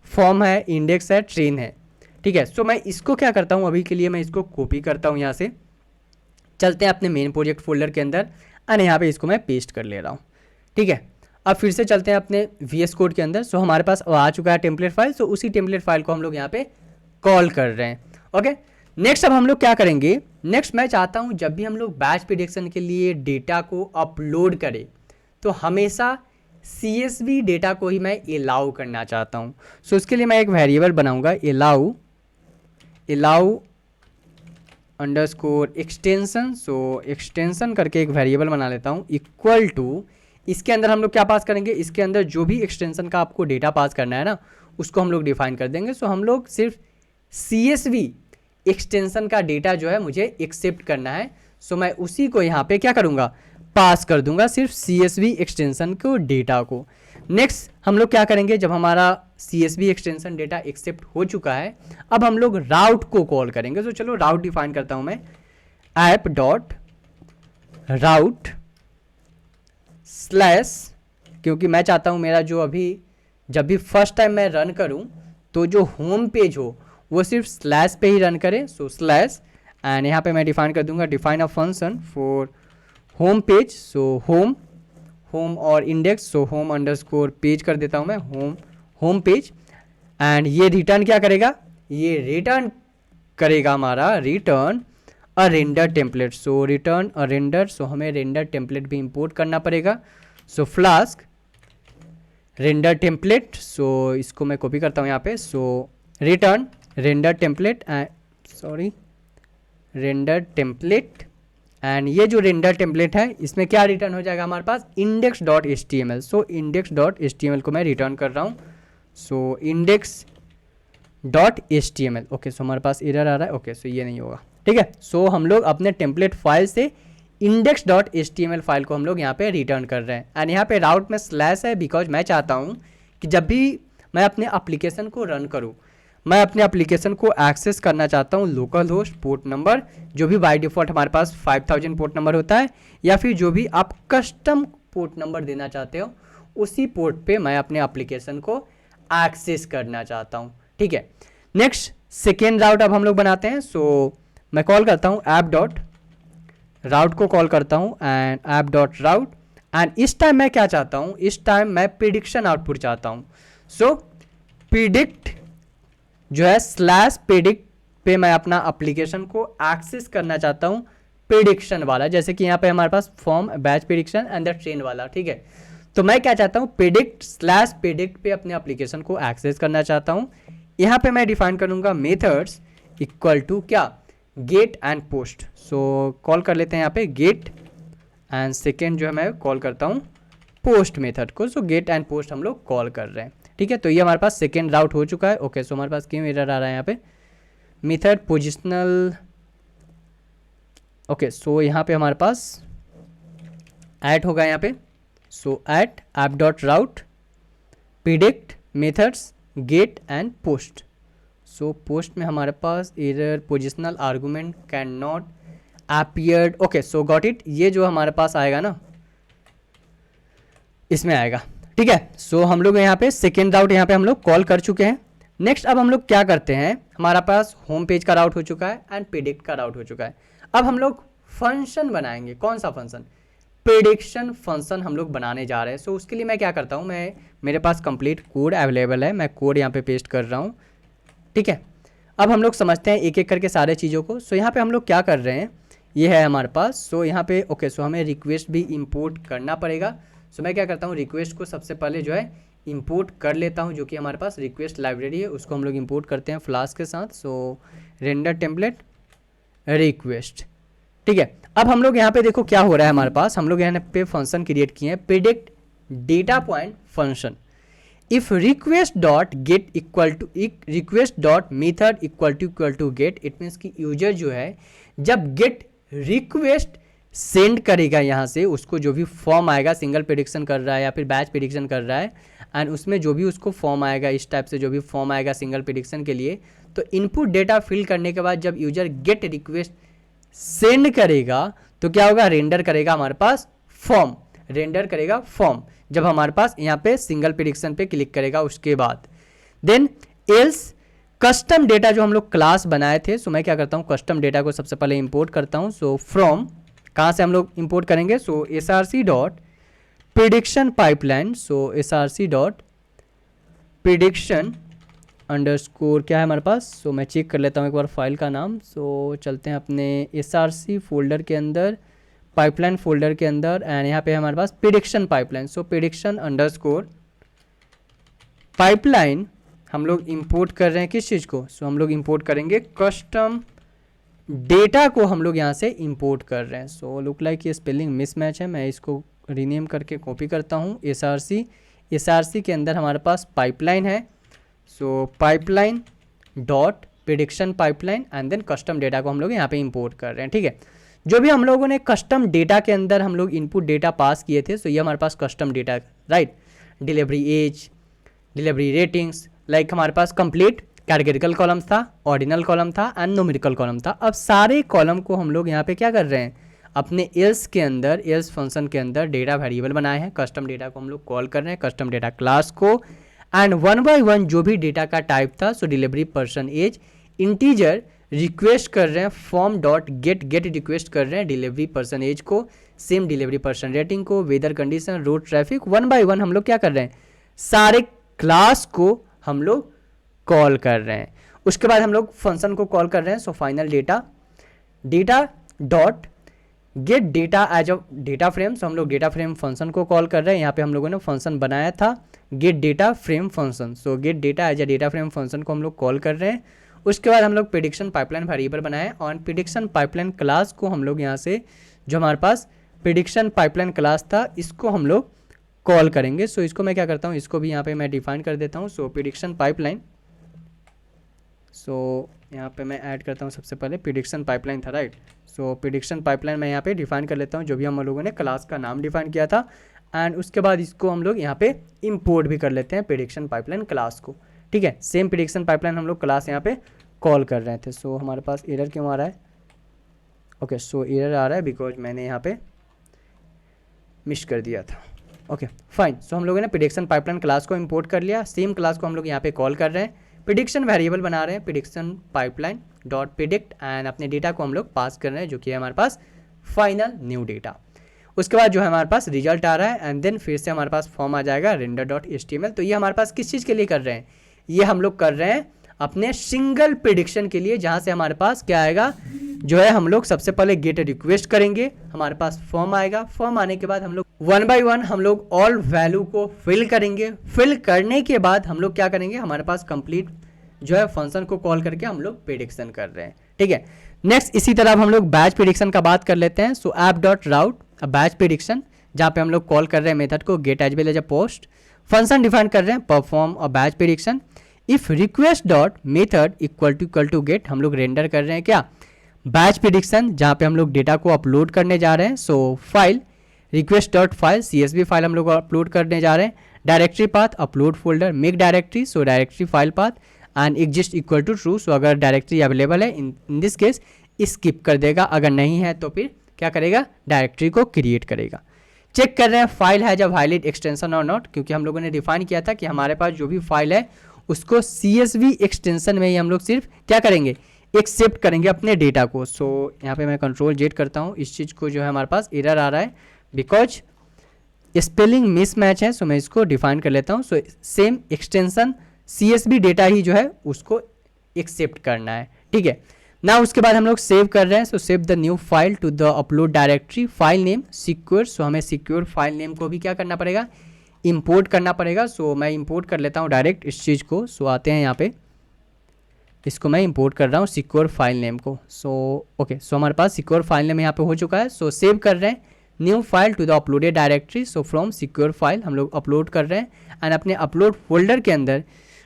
फॉर्म है, इंडेक्स है, ट्रेन है। ठीक है, सो मैं इसको क्या करता हूँ, अभी के लिए मैं इसको कॉपी करता हूँ यहाँ से, चलते हैं अपने मेन प्रोजेक्ट फोल्डर के अंदर, एंड यहाँ पे इसको मैं पेस्ट कर ले रहा हूँ। ठीक है, अब फिर से चलते हैं अपने VS कोड के अंदर। सो हमारे पास आ चुका है टेम्पलेट फाइल। सो उसी टेम्पलेट फाइल को हम लोग यहाँ पे कॉल कर रहे हैं। ओके, नेक्स्ट अब हम लोग क्या करेंगे, नेक्स्ट मैं चाहता हूँ जब भी हम लोग बैच प्रिडिक्शन के लिए डेटा को अपलोड करें तो हमेशा CSV डेटा को ही मैं अलाउ करना चाहता हूँ। सो उसके लिए मैं एक वेरिएबल बनाऊँगा, अलाउ अंडरस्कोर एक्सटेंशन। सो एक्सटेंशन करके एक वेरिएबल बना लेता हूँ, इक्वल टू, इसके अंदर हम लोग क्या पास करेंगे, इसके अंदर जो भी एक्सटेंशन का आपको डेटा पास करना है ना, उसको हम लोग डिफाइन कर देंगे। सो हम लोग सिर्फ CSV एक्सटेंशन का डेटा जो है मुझे एक्सेप्ट करना है। सो मैं उसी को यहाँ पे क्या करूँगा, पास कर दूंगा, सिर्फ CSV एक्सटेंशन को डेटा को। नेक्स्ट हम लोग क्या करेंगे, जब हमारा CSV एक्सटेंशन डेटा एक्सेप्ट हो चुका है, अब हम लोग राउट को कॉल करेंगे। तो चलो राउट डिफाइन करता हूँ मैं, ऐप डॉट राउट स्लैश, क्योंकि मैं चाहता हूँ मेरा जो अभी जब भी फर्स्ट टाइम मैं रन करूँ तो जो होम पेज हो वो सिर्फ स्लैश पे ही रन करे। सो स्लैश, एंड यहाँ पे मैं डिफाइन कर दूंगा, define a function for home page. So home और index, so home underscore page कर देता हूँ मैं, होम पेज। एंड ये रिटर्न क्या करेगा, ये रिटर्न करेगा हमारा return a render template. So return a render, so हमें रेंडर टेम्पलेट भी इंपोर्ट करना पड़ेगा। So flask render template, so इसको मैं कॉपी करता हूँ यहाँ पे। So return render template, render template, and ये जो रेंडर टेम्पलेट है इसमें क्या रिटर्न हो जाएगा हमारे पास, index dot HTML। So index dot HTML को मैं रिटर्न कर रहा हूँ। So index dot HTML। Okay, so हमारे पास एरर आ रहा है। ओके, सो ये नहीं होगा। ठीक है, सो हम लोग अपने टेम्पलेट फाइल से इंडेक्स डॉट HTML फाइल को हम लोग यहाँ पे रिटर्न कर रहे हैं। एंड यहाँ पे राउट में स्लैश है, बिकॉज मैं चाहता हूँ कि जब भी मैं अपने एप्लीकेशन को रन करूँ, मैं अपने एप्लीकेशन को एक्सेस करना चाहता हूँ लोकल होस्ट पोर्ट नंबर, जो भी बाय डिफ़ॉल्ट हमारे पास 5000 पोर्ट नंबर होता है, या फिर जो भी आप कस्टम पोर्ट नंबर देना चाहते हो उसी पोर्ट पे मैं अपने एप्लीकेशन को एक्सेस करना चाहता हूँ। ठीक है, नेक्स्ट सेकेंड राउट अब हम लोग बनाते हैं। सो मैं कॉल करता हूँ ऐप डॉट राउट को कॉल करता हूँ, and app dot route, and इस टाइम मैं क्या चाहता हूँ, इस टाइम मैं प्रिडिक्शन आउटपुट चाहता हूँ। सो प्रिडिक्ट जो है स्लैश प्रिडिक्ट पे मैं अपना एप्लीकेशन को एक्सेस करना चाहता हूँ, प्रिडिक्शन वाला, जैसे कि यहाँ पे हमारे पास form batch prediction and the train वाला। ठीक है, तो मैं क्या चाहता हूँ, प्रिडिक्ट स्लैश प्रिडिक्ट पे अपने एप्लीकेशन को एक्सेस करना चाहता हूँ। यहाँ पे मैं डिफाइन करूँगा मेथड्स इक्वल टू क्या, get and post. So call कर लेते हैं यहाँ पे गेट, एंड सेकेंड जो है मैं कॉल करता हूँ पोस्ट मेथड को। सो गेट एंड पोस्ट हम लोग कॉल कर रहे हैं। ठीक है, तो ये हमारे पास सेकेंड राउट हो चुका है। ओके, सो हमारे पास क्यों एरर आ रहा है यहाँ पे, मेथड पोजिशनल। ओके, सो यहाँ पे हमारे पास ऐड होगा यहाँ पे, so app dot route predict methods get and post. So post में हमारे पास error positional argument cannot appeared. Okay, so got it, ये जो हमारे पास आएगा ना इसमें आएगा, ठीक है। सो हम लोग यहाँ पे सेकेंड राउट यहाँ पे हम लोग कॉल कर चुके हैं। नेक्स्ट अब हम लोग क्या करते हैं, हमारा पास होम पेज का राउट हो चुका है एंड प्रिडिक्ट का राउट हो चुका है। अब हम लोग फंक्शन बनाएंगे, कौन सा फंक्शन, प्रिडिक्शन फंक्शन हम लोग बनाने जा रहे हैं। सो उसके लिए मैं क्या करता हूँ, मैं मेरे पास कंप्लीट कोड अवेलेबल है, मैं कोड यहाँ पे पेस्ट कर रहा हूँ, ठीक है। अब हम लोग समझते हैं एक एक करके सारे चीज़ों को। सो यहाँ पे हम लोग क्या कर रहे हैं, ये है हमारे पास। सो यहाँ पे ओके, सो हमें रिक्वेस्ट भी इंपोर्ट करना पड़ेगा। सो मैं क्या करता हूँ, रिक्वेस्ट को सबसे पहले जो है इंपोर्ट कर लेता हूँ, जो कि हमारे पास रिक्वेस्ट लाइब्रेरी है, उसको हम लोग इंपोर्ट करते हैं फ्लास्क के साथ। सो रेंडर टेम्पलेट रिक्वेस्ट, ठीक है। अब हम लोग यहाँ पे देखो क्या हो रहा है हमारे पास, हम लोग यहाँ पे फंक्शन क्रिएट किए हैं, predict data point function. If request dot get equal to request dot method equal to get, it means कि यूजर जो है जब गेट रिक्वेस्ट सेंड करेगा यहाँ से, उसको जो भी फॉर्म आएगा, सिंगल प्रेडिक्शन कर रहा है या फिर बैच प्रेडिक्शन कर रहा है, एंड उसमें जो भी उसको फॉर्म आएगा, इस टाइप से जो भी फॉर्म आएगा सिंगल प्रेडिक्शन के लिए, तो इनपुट डेटा फिल करने के बाद जब यूजर गेट रिक्वेस्ट सेंड करेगा तो क्या होगा, रेंडर करेगा हमारे पास फॉर्म, रेंडर करेगा फॉर्म जब हमारे पास यहाँ पे सिंगल प्रेडिक्शन पे क्लिक करेगा। उसके बाद देन एल्स कस्टम डेटा जो हम लोग क्लास बनाए थे, सो मैं क्या करता हूँ, कस्टम डेटा को सबसे पहले इंपोर्ट करता हूँ। सो फ्रॉम कहाँ से हम लोग इंपोर्ट करेंगे, सो src डॉट प्रिडिक्शन पाइपलाइन, सो src डॉट प्रिडिक्शन अंडरस्कोर क्या है हमारे पास, सो मैं चेक कर लेता हूँ एक बार फाइल का नाम। सो चलते हैं अपने src फोल्डर के अंदर, पाइपलाइन फोल्डर के अंदर, एंड यहाँ पे हमारे पास प्रिडिक्शन पाइपलाइन, सो प्रिडिक्शन अंडरस्कोर पाइपलाइन हम लोग इंपोर्ट कर रहे हैं किस चीज़ को, सो हम लोग इंपोर्ट करेंगे कस्टम डेटा को, हम लोग यहाँ से इंपोर्ट कर रहे हैं। सो लुक लाइक ये स्पेलिंग मिसमैच है, मैं इसको रीनेम करके कॉपी करता हूँ। src के अंदर हमारे पास पाइपलाइन है, so pipeline dot prediction pipeline and then custom data को हम लोग यहाँ पे इंपोर्ट कर रहे हैं, ठीक है। जो भी हम लोगों ने कस्टम डेटा के अंदर हम लोग इनपुट डेटा पास किए थे, सो ये हमारे पास custom data, right, delivery age, delivery ratings, like हमारे पास कंप्लीट कैटेगरिकल कॉलम था, ऑर्डिनल कॉलम था एंड न्यूमेरिकल कॉलम था। अब सारे कॉलम को हम लोग यहाँ पे क्या कर रहे हैं, अपने एल्स के अंदर, एल्स फंक्शन के अंदर डेटा वेरिएबल बनाए हैं, कस्टम डेटा को हम लोग कॉल कर रहे हैं, कस्टम डेटा क्लास को, एंड वन बाय वन जो भी डेटा का टाइप था, so delivery person age, integer request कर रहे हैं form dot get, get request कर रहे हैं डिलीवरी पर्सन एज को, सेम डिलीवरी पर्सन रेटिंग को, weather condition, road traffic, one by one हम लोग क्या कर रहे हैं, सारे क्लास को हम लोग कॉल कर रहे हैं। उसके बाद हम लोग फंक्शन को कॉल कर रहे हैं। So final data, data dot get data as a data frame, so हम लोग डेटा फ्रेम फंक्शन को कॉल कर रहे हैं। यहाँ पे हम लोगों ने फंक्शन बनाया था get data frame function, so get data as a data frame function को हम लोग कॉल कर रहे हैं। उसके बाद हम लोग प्रिडिक्शन पाइपलाइन वेरिएबल बनाए और प्रिडिक्शन पाइपलाइन क्लास को हम लोग यहाँ से, जो हमारे पास प्रिडिक्शन पाइपलाइन क्लास था, इसको हम लोग कॉल करेंगे। सो इसको मैं क्या करता हूँ, इसको भी यहाँ पे मैं डिफाइन कर देता हूँ। सो प्रिडिक्शन पाइपलाइन, सो यहाँ पे मैं ऐड करता हूँ सबसे पहले प्रिडिक्शन पाइपलाइन था, राइट। सो प्रिडिक्शन पाइपलाइन मैं यहाँ पे डिफाइन कर लेता हूँ, जो भी हम लोगों ने क्लास का नाम डिफाइन किया था, एंड उसके बाद इसको हम लोग यहाँ पे इंपोर्ट भी कर लेते हैं प्रिडिक्शन पाइपलाइन क्लास को, ठीक है। सेम प्रिडिक्शन पाइपलाइन हम लोग क्लास यहाँ पे कॉल कर रहे थे। सो हमारे पास एरर क्यों आ रहा है, ओके, सो एरर आ रहा है बिकॉज मैंने यहाँ पे मिस कर दिया था, ओके फाइन। सो हम लोगों ने प्रिडिक्शन पाइपलाइन क्लास को इंपोर्ट कर लिया, सेम क्लास को हम लोग यहाँ पे कॉल कर रहे हैं, प्रिडिक्शन वेरिएबल बना रहे हैं, prediction pipeline dot predict, and अपने डेटा को हम लोग पास कर रहे हैं, जो कि है हमारे पास फाइनल न्यू डेटा। उसके बाद जो है हमारे पास रिजल्ट आ रहा है, एंड देन फिर से हमारे पास फॉर्म आ जाएगा रेंडर डॉट HTML। तो ये हमारे पास किस चीज़ के लिए कर रहे हैं, ये हम लोग कर रहे हैं अपने सिंगल प्रिडिक्शन के लिए, जहाँ से हमारे पास क्या आएगा, जो है हम लोग सबसे पहले गेट रिक्वेस्ट करेंगे, हमारे पास फॉर्म आएगा, फॉर्म आने के बाद हम लोग वन बाय वन हम लोग ऑल वैल्यू को फिल करेंगे, फिल करने के बाद हम लोग क्या करेंगे, हमारे पास कंप्लीट जो है फंक्शन को कॉल करके हम लोग प्रिडिक्शन कर रहे हैं, ठीक है। नेक्स्ट इसी तरह हम लोग बैच प्रिडिक्शन का बात कर लेते हैं। सो ऐप डॉट राउट बैच प्रिडिक्शन, जहाँ पे हम लोग कॉल कर रहे हैं मेथड को get as well as a post, function define कर रहे हैं perform a batch prediction if request dot method equal to get, हम लोग रेंडर कर रहे हैं क्या बैच प्रेडिक्शन, जहाँ पे हम लोग डेटा को अपलोड करने जा रहे हैं। So file request dot file CSV file हम लोग अपलोड करने जा रहे हैं, directory path upload folder make directory, so directory file path and exist equal to true, so अगर डायरेक्टरी अवेलेबल है इन दिस केस स्किप कर देगा, अगर नहीं है तो फिर क्या करेगा डायरेक्टरी को क्रिएट करेगा। चेक कर रहे हैं फाइल है जब वैलिड एक्सटेंशन और नॉट, क्योंकि हम लोगों ने डिफाइन किया था कि हमारे पास जो भी फाइल है उसको CSV एक्सटेंशन में ही हम लोग सिर्फ क्या करेंगे एक्सेप्ट करेंगे अपने डेटा को। सो यहाँ पे मैं Ctrl Z करता हूँ, इस चीज़ को जो है हमारे पास एरर आ रहा है बिकॉज स्पेलिंग मिसमैच है, सो मैं इसको डिफाइन कर लेता हूँ। So same extension CSV data ही जो है उसको एक्सेप्ट करना है, ठीक है ना। उसके बाद हम लोग सेव कर रहे हैं, so save the new file to the upload directory, file name secure, so हमें सिक्योर फाइल नेम को भी क्या करना पड़ेगा इंपोर्ट करना पड़ेगा। सो मैं इंपोर्ट कर लेता हूँ डायरेक्ट इस चीज़ को। सो आते हैं यहाँ पे, इसको मैं इंपोर्ट कर रहा हूँ सिक्योर फाइल नेम को। सो ओके, सो हमारे पास सिक्योर फाइल नेम यहाँ पे हो चुका है। सो सेव कर रहे हैं new file to the uploaded directory, so from secure file हम लोग अपलोड कर रहे हैं एंड अपने अपलोड फोल्डर के अंदर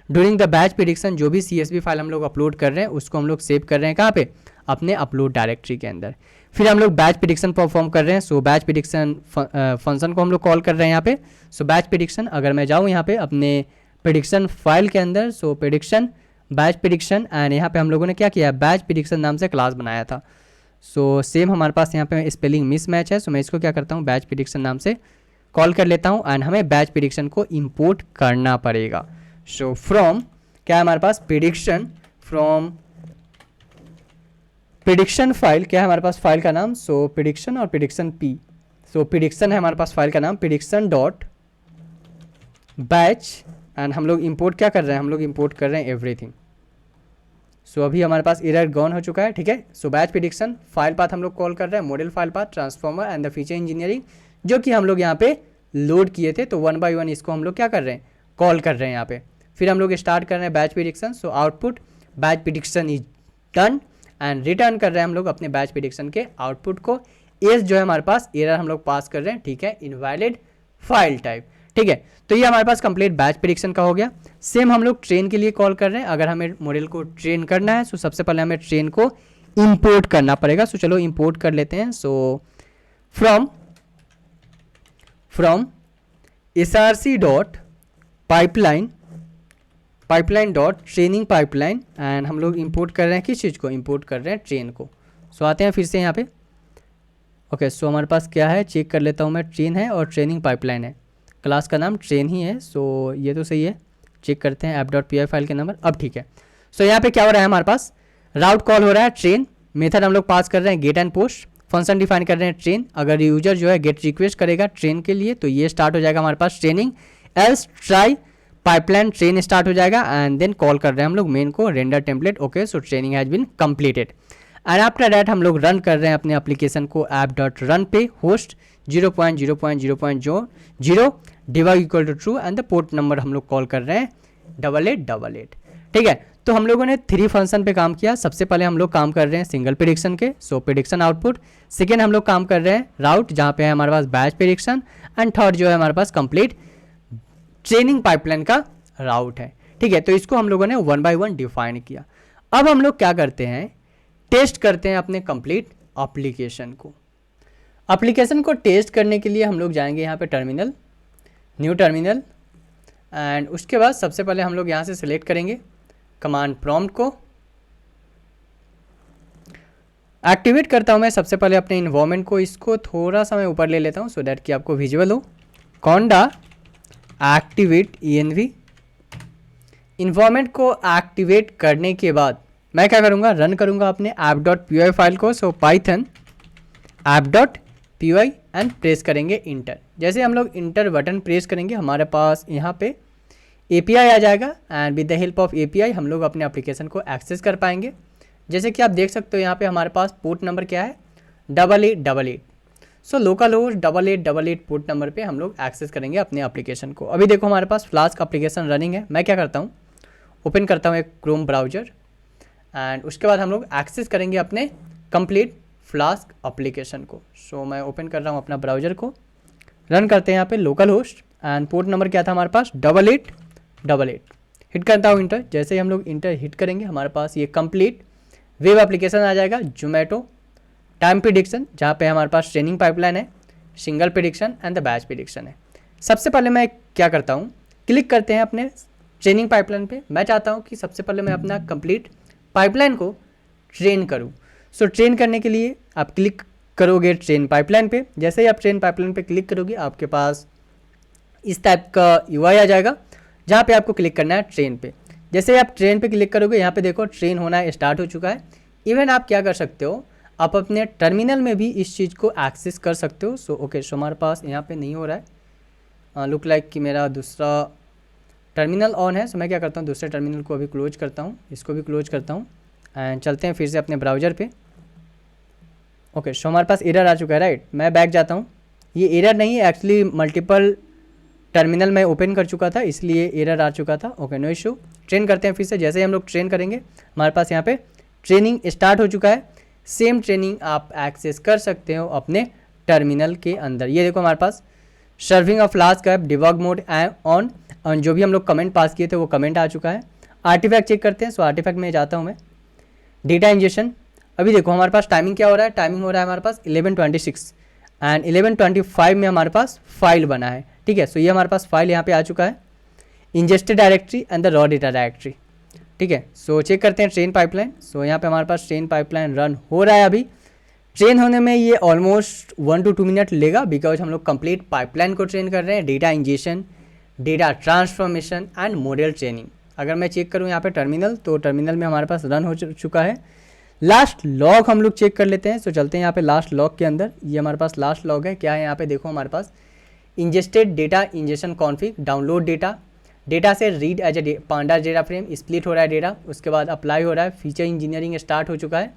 ड्यूरिंग द बैच प्रेडिक्शन जो भी CSV फाइल हम लोग अपलोड कर रहे हैं उसको हम लोग सेव कर रहे हैं कहाँ पे अपने अपलोड डायरेक्टरी के अंदर। फिर हम लोग बैच प्रेडिक्शन परफॉर्म कर रहे हैं। सो बैच प्रेडिक्शन फंक्शन को हम लोग कॉल कर रहे हैं यहाँ पे। सो बैच प्रेडिक्शन, अगर मैं जाऊँ यहाँ पे अपने प्रेडिक्शन फाइल के अंदर, सो प्रेडिक्शन बैच प्रेडिक्शन एंड यहाँ पे हम लोगों ने क्या किया बैच प्रेडिक्शन नाम से क्लास बनाया था। सो सेम हमारे पास यहाँ पे स्पेलिंग मिस मैच है, सो मैं इसको क्या करता हूँ बैच प्रेडिक्शन नाम से कॉल कर लेता हूँ एंड हमें बैच प्रेडिक्शन को इम्पोर्ट करना पड़ेगा। सो फ्रॉम क्या है हमारे पास प्रेडिक्शन, फ्रॉम प्रेडिक्शन फाइल क्या है हमारे पास फाइल का नाम, सो प्रेडिक्शन और प्रेडिक्शन P, सो प्रेडिक्शन है हमारे पास फाइल का नाम प्रेडिक्शन डॉट बैच एंड हम लोग इंपोर्ट क्या कर रहे हैं हम लोग इंपोर्ट कर रहे हैं एवरीथिंग। सो अभी हमारे पास एरर गॉन हो चुका है, ठीक है। सो बैच प्रेडिक्शन फाइल पाथ हम लोग कॉल कर रहे हैं model file path transformer and the feature engineering जो कि हम लोग यहाँ पे लोड किए थे, तो 1 by 1 इसको हम लोग क्या कर रहे हैं कॉल कर रहे हैं यहाँ पे। फिर हम लोग स्टार्ट कर रहे हैं batch prediction, so output batch prediction is done and return कर रहे हैं हम लोग अपने बैच प्रेडिक्शन के आउटपुट को। एज जो है हमारे पास एरर हम लोग पास कर रहे हैं, ठीक है, इनवैलिड फाइल टाइप, ठीक है। तो ये हमारे पास कंप्लीट बैच प्रेडिक्शन का हो गया। सेम हम लोग ट्रेन के लिए कॉल कर रहे हैं, अगर हमें मॉडल को ट्रेन करना है तो सबसे पहले हमें ट्रेन को इंपोर्ट करना पड़ेगा। सो चलो इंपोर्ट कर लेते हैं। So from src dot pipeline dot training pipeline and हम लोग इंपोर्ट कर रहे हैं किस चीज़ को इंपोर्ट कर रहे हैं ट्रेन को। सो आते हैं फिर से यहाँ पे। ओके, सो हमारे पास क्या है चेक कर लेता हूँ मैं, ट्रेन है और ट्रेनिंग पाइपलाइन है, क्लास का नाम ट्रेन ही है। सो ये तो सही है, चेक करते हैं app.py फाइल के नंबर, अब ठीक है। सो यहाँ पे क्या हो रहा है हमारे पास राउट कॉल हो रहा है ट्रेन, मेथड हम लोग पास कर रहे हैं get and post, function define कर रहे हैं ट्रेन। अगर यूजर जो है गेट रिक्वेस्ट करेगा ट्रेन के लिए तो ये स्टार्ट हो जाएगा हमारे पास training, else try pipeline train start हो जाएगा एंड देन कॉल कर रहे हैं हम लोग मेन को render template. Okay, so training has been completed and after that हम लोग रन कर रहे हैं अपने एप्लीकेशन को app.run पे host 0.0.0.0 divide equal to true and the port number हम लोग कॉल कर रहे हैं 8888, ठीक है। तो हम लोगों ने 3 फंक्शन पे काम किया। सबसे पहले हम लोग काम कर रहे हैं सिंगल प्रेडिक्शन के, सो प्रेडिक्शन आउटपुट। सेकेंड हम लोग काम कर रहे हैं राउट जहाँ पे है हमारे पास बैच प्रेडिक्शन एंड थर्ड जो है हमारे पास कंप्लीट ट्रेनिंग पाइपलाइन का राउट है, ठीक है। तो इसको हम लोगों ने 1 by 1 डिफाइन किया। अब हम लोग क्या करते हैं टेस्ट करते हैं अपने कंप्लीट एप्लीकेशन को। एप्लीकेशन को टेस्ट करने के लिए हम लोग जाएंगे यहाँ पे टर्मिनल, न्यू टर्मिनल एंड उसके बाद सबसे पहले हम लोग यहाँ से सिलेक्ट करेंगे कमांड प्रॉम्प्ट को। एक्टिवेट करता हूँ मैं सबसे पहले अपने इन्वायरमेंट को, इसको थोड़ा सा मैं ऊपर ले लेता हूँ सो दैट कि आपको विजुअल हो। कॉन्डा एक्टिवेट env इन्वायरमेंट को एक्टिवेट करने के बाद मैं क्या करूँगा रन करूँगा अपने app.py फाइल को। सो पाइथन app.py एंड प्रेस करेंगे इंटर। जैसे हम लोग इंटर बटन प्रेस करेंगे हमारे पास यहाँ पे API आ जाएगा and with the help of API हम लोग अपने एप्लीकेशन को एक्सेस कर पाएंगे। जैसे कि आप देख सकते हो यहाँ पे हमारे पास पोर्ट नंबर क्या है 8888। So local host 8888 port number पे हम लोग एक्सेस करेंगे अपने एप्लीकेशन को। अभी देखो हमारे पास फ्लास्क एप्लीकेशन रनिंग है। मैं क्या करता हूँ ओपन करता हूँ एक क्रोम ब्राउजर एंड उसके बाद हम लोग एक्सेस करेंगे अपने कंप्लीट फ्लास्क एप्लीकेशन को। सो मैं ओपन कर रहा हूँ अपना ब्राउजर को, रन करते हैं यहाँ पे local host and port number क्या था हमारे पास 8888। हिट करता हूँ इंटर। जैसे ही हम लोग इंटर हिट करेंगे हमारे पास ये कंप्लीट वेब एप्लीकेशन आ जाएगा जोमेटो टाइम प्रिडिक्शन, जहाँ पे हमारे पास ट्रेनिंग पाइपलाइन है, single prediction and the batch prediction है। सबसे पहले मैं क्या करता हूँ, क्लिक करते हैं अपने ट्रेनिंग पाइपलाइन पे। मैं चाहता हूँ कि सबसे पहले मैं अपना कंप्लीट पाइपलाइन को ट्रेन करूँ। सो ट्रेन करने के लिए आप क्लिक करोगे ट्रेन पाइपलाइन पे। जैसे ही आप ट्रेन पाइपलाइन पे क्लिक करोगे आपके पास इस टाइप का UI आ जाएगा, जहाँ पे आपको क्लिक करना है ट्रेन पे। जैसे ही आप ट्रेन पे क्लिक करोगे यहाँ पे देखो ट्रेन होना स्टार्ट हो चुका है। इवन आप क्या कर सकते हो, आप अपने टर्मिनल में भी इस चीज़ को एक्सेस कर सकते हो। सो ओके, सो हमारे पास यहाँ पे नहीं हो रहा है, लुक लाइक कि मेरा दूसरा टर्मिनल ऑन है। सो मैं क्या करता हूँ, दूसरे टर्मिनल को अभी क्लोज करता हूँ, इसको भी क्लोज करता हूँ एंड चलते हैं फिर से अपने ब्राउज़र पे। ओके, सो हमारे पास एरर आ चुका है, राइट। मैं बैक जाता हूँ, ये एरर नहीं है एक्चुअली, मल्टीपल टर्मिनल मैं ओपन कर चुका था इसलिए एरर आ चुका था। Okay, no issue. ट्रेन करते हैं फिर से। जैसे ही हम लोग ट्रेन करेंगे हमारे पास यहाँ पे ट्रेनिंग स्टार्ट हो चुका है। सेम ट्रेनिंग आप एक्सेस कर सकते हो अपने टर्मिनल के अंदर। ये देखो हमारे पास serving of flask app debug mode on, जो भी हम लोग कमेंट पास किए थे वो कमेंट आ चुका है। आर्टिफैक्ट चेक करते हैं। सो आर्टिफैक्ट में जाता हूँ मैं, डेटा इंजेक्शन। अभी देखो हमारे पास टाइमिंग क्या हो रहा है, टाइमिंग हो रहा है हमारे पास 11:26 एंड 11:25 में हमारे पास फाइल बना है, ठीक है। सो ये हमारे पास फाइल यहाँ पे आ चुका है, ingested directory and the raw data directory, ठीक है। सो चेक करते हैं ट्रेन पाइपलाइन। सो यहाँ पे हमारे पास ट्रेन पाइपलाइन रन हो रहा है। अभी ट्रेन होने में ये ऑलमोस्ट 1 to 2 मिनट लेगा, बिकॉज हम लोग कंप्लीट पाइपलाइन को ट्रेन कर रहे हैं, data injection, data transformation and model training. अगर मैं चेक करूँ यहाँ पे टर्मिनल, तो टर्मिनल में हमारे पास रन हो चुका है। लास्ट लॉग हम लोग चेक कर लेते हैं। सो चलते हैं यहाँ पे लास्ट लॉग के अंदर। ये हमारे पास लास्ट लॉग है, क्या है यहाँ पे देखो हमारे पास ingested data injection config, download data, data से read as a panda data frame, split हो रहा है डेटा, उसके बाद अप्लाई हो रहा है, फीचर इंजीनियरिंग स्टार्ट हो चुका है।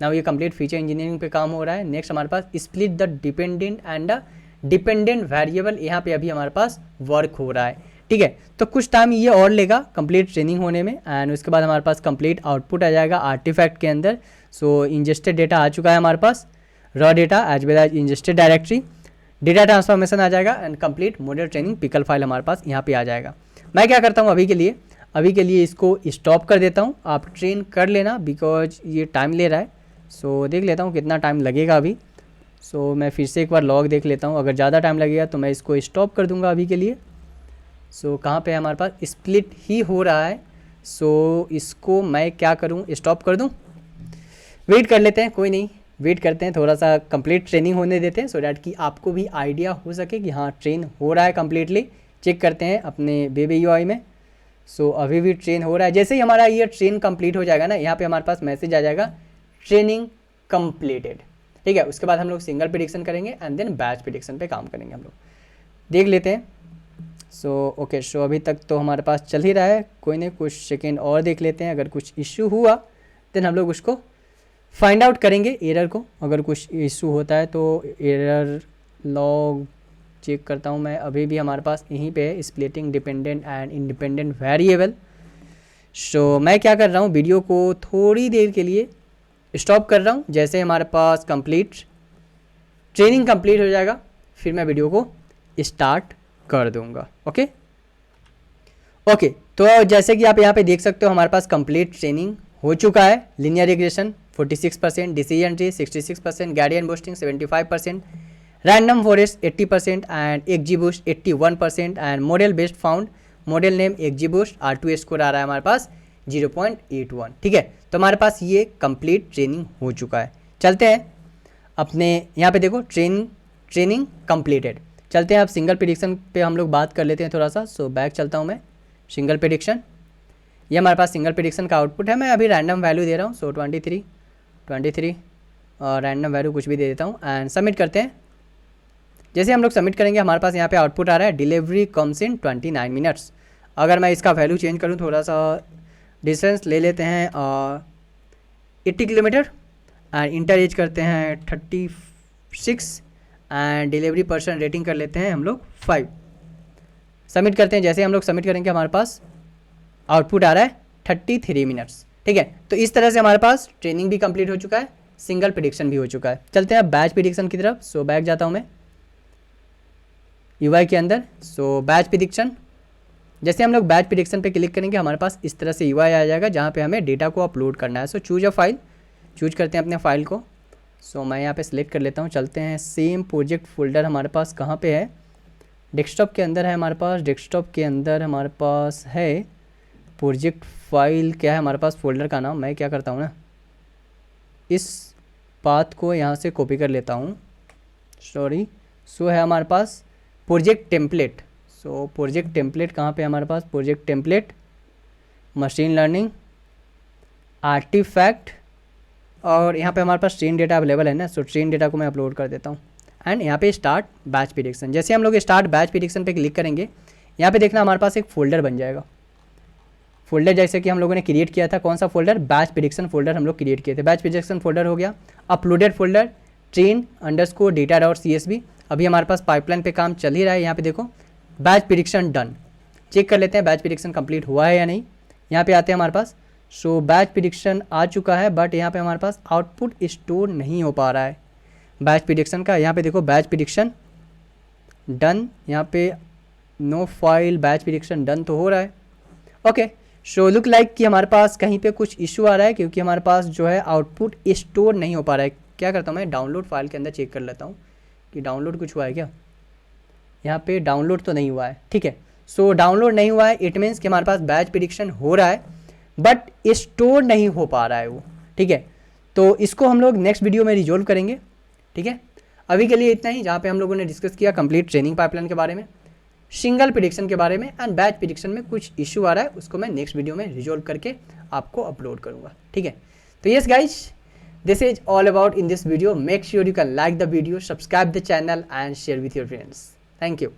नाउ ये कंप्लीट फीचर इंजीनियरिंग पे काम हो रहा है। नेक्स्ट हमारे पास split the dependent and the dependent variable, यहाँ पे अभी हमारे पास वर्क हो रहा है, ठीक है। तो कुछ टाइम ये और लेगा कंप्लीट ट्रेनिंग होने में एंड उसके बाद हमारे पास कंप्लीट आउटपुट आ जाएगा आर्टिफैक्ट के अंदर। सो इंजेस्टेड डेटा आ चुका है हमारे पास, raw data as well as ingested directory, data transformation आ जाएगा and complete model training pickle file हमारे पास यहाँ पे आ जाएगा। मैं क्या करता हूँ अभी के लिए इसको स्टॉप कर देता हूँ। आप ट्रेन कर लेना बिकॉज ये टाइम ले रहा है। सो देख लेता हूँ कितना टाइम लगेगा अभी। सो मैं फिर से एक बार लॉग देख लेता हूँ, अगर ज़्यादा टाइम लगेगा तो मैं इसको स्टॉप कर दूँगा अभी के लिए। सो कहाँ पे हमारे पास स्प्लिट ही हो रहा है। सो इसको मैं क्या करूँ, स्टॉप कर दूँ, वेट कर लेते हैं, कोई नहीं, वेट करते हैं, थोड़ा सा कंप्लीट ट्रेनिंग होने देते हैं सो डैट कि आपको भी आइडिया हो सके कि हाँ ट्रेन हो रहा है कम्प्लीटली। चेक करते हैं अपने बेबी UI में। सो अभी भी ट्रेन हो रहा है। जैसे ही हमारा ये ट्रेन कंप्लीट हो जाएगा ना, यहाँ पे हमारे पास मैसेज आ जाएगा ट्रेनिंग कंप्लीटेड, ठीक है। उसके बाद हम लोग सिंगल प्रिडिक्शन करेंगे एंड देन बैच प्रिडिक्शन पे काम करेंगे। हम लोग देख लेते हैं। सो ओके, सो अभी तक तो हमारे पास चल ही रहा है, कोई नहीं, कुछ सेकेंड और देख लेते हैं। अगर कुछ इश्यू हुआ देन हम लोग उसको फाइंड आउट करेंगे, एरर को। अगर कुछ इशू होता है तो एरर लॉग चेक करता हूँ मैं। अभी भी हमारे पास यहीं पे है splitting dependent and independent variable. So मैं क्या कर रहा हूँ, वीडियो को थोड़ी देर के लिए स्टॉप कर रहा हूँ। जैसे हमारे पास कंप्लीट ट्रेनिंग कंप्लीट हो जाएगा फिर मैं वीडियो को स्टार्ट कर दूँगा। ओके ओके, तो जैसे कि आप यहाँ पे देख सकते हो हमारे पास कंप्लीट ट्रेनिंग हो चुका है। Linear regression 46%, decision tree 66%, gradient boosting 75%, random forest 80% and XGBoost 81% and model based found model name XGBoost R2 score आ रहा है हमारे पास 0.81, ठीक है। तो हमारे पास ये कंप्लीट ट्रेनिंग हो चुका है। चलते हैं अपने यहाँ पे देखो ट्रेनिंग कंप्लीटेड। चलते हैं अब सिंगल प्रेडिक्शन पे हम लोग बात कर लेते हैं थोड़ा सा। सो बैक चलता हूँ मैं, सिंगल प्रेडिक्शन, ये हमारे पास सिंगल प्रेडिक्शन का आउटपुट है। मैं अभी रैंडम वैल्यू दे रहा हूँ। सो 23 और रैंडम वैल्यू कुछ भी दे देता हूँ एंड सबमिट करते हैं। जैसे हम लोग सबमिट करेंगे हमारे पास यहाँ पे आउटपुट आ रहा है डिलीवरी कम्स इन 29 मिनट्स। अगर मैं इसका वैल्यू चेंज करूँ, थोड़ा सा डिस्टेंस ले लेते हैं 80 किलोमीटर एंड इंटर एज करते हैं 36 एंड डिलीवरी पर्सन रेटिंग कर लेते हैं हम लोग 5। सबमिट करते हैं। जैसे हम लोग सबमिट करेंगे हमारे पास आउटपुट आ रहा है 33 मिनट्स, ठीक है। तो इस तरह से हमारे पास ट्रेनिंग भी कंप्लीट हो चुका है, सिंगल प्रेडिक्शन भी हो चुका है। चलते हैं अब बैच प्रेडिक्शन की तरफ। सो बैक जाता हूँ मैं। UI के अंदर। सो बैच प्रिडिक्शन, जैसे हम लोग बैच प्रिडिक्शन पे क्लिक करेंगे हमारे पास इस तरह से UI आ जाएगा जहाँ पे हमें डेटा को अपलोड करना है। So choose a file, choose करते हैं अपने फाइल को। सो मैं यहाँ पे सिलेक्ट कर लेता हूँ, चलते हैं। सेम प्रोजेक्ट फोल्डर हमारे पास कहाँ पे है, डेस्कटॉप के अंदर है हमारे पास। डेस्कटॉप के अंदर हमारे पास है प्रोजेक्ट फाइल, क्या है हमारे पास फोल्डर का नाम, मैं क्या करता हूँ ना, इस पाथ को यहाँ से कॉपी कर लेता हूँ, सॉरी। सो है हमारे पास project template. So project template कहाँ पे है हमारे पास, project template, machine learning, artifact, और यहाँ पे हमारे पास ट्रेन डेटा अवेलेबल है ना। सो ट्रेन डेटा को मैं अपलोड कर देता हूँ एंड यहाँ पे स्टार्ट बैच प्रिडिक्शन। जैसे हम लोग स्टार्ट बैच प्रिडिक्शन पे क्लिक करेंगे, यहाँ पे देखना हमारे पास एक फोल्डर बन जाएगा। फोल्डर जैसे कि हम लोगों ने क्रिएट किया था, कौन सा फोल्डर, बैच प्रिडिक्शन फोल्डर हम लोग क्रिएट किए थे। बैच प्रिडिक्शन फोल्डर हो गया, अपलोडेड फोल्डर train_data.csv। अभी हमारे पास पाइपलाइन पे काम चल ही रहा है। यहाँ पे देखो बैच प्रिडिक्शन डन, चेक कर लेते हैं बैच प्रिडिक्शन कंप्लीट हुआ है या नहीं। यहाँ पे आते हैं हमारे पास। सो बैच प्रिडिक्शन आ चुका है, बट यहाँ पे हमारे पास आउटपुट स्टोर नहीं हो पा रहा है बैच प्रिडिक्शन का। यहाँ पे देखो बैच प्रिडिक्शन डन, यहाँ पे no file, batch prediction done तो हो रहा है। ओके, सो लुक लाइक कि हमारे पास कहीं पे कुछ इशू आ रहा है, क्योंकि हमारे पास जो है आउटपुट स्टोर नहीं हो पा रहा है। क्या करता हूँ मैं, डाउनलोड फाइल के अंदर चेक कर लेता हूँ कि डाउनलोड कुछ हुआ है क्या। यहाँ पे डाउनलोड तो नहीं हुआ है, ठीक है। सो डाउनलोड नहीं हुआ है, इट मीन्स कि हमारे पास बैच प्रिडिक्शन हो रहा है बट स्टोर नहीं हो पा रहा है वो, ठीक है। तो इसको हम लोग नेक्स्ट वीडियो में रिजोल्व करेंगे, ठीक है। अभी के लिए इतना ही, जहाँ पे हम लोगों ने डिस्कस किया कंप्लीट ट्रेनिंग पाइपलाइन के बारे में, सिंगल प्रिडिक्शन के बारे में एंड बैच प्रिडिक्शन में कुछ इशू आ रहा है, उसको मैं नेक्स्ट वीडियो में रिजोल्व करके आपको अपलोड करूँगा, ठीक है। तो yes guys, this is all about in this video. Make sure you can like the video, subscribe the channel and share with your friends. Thank you.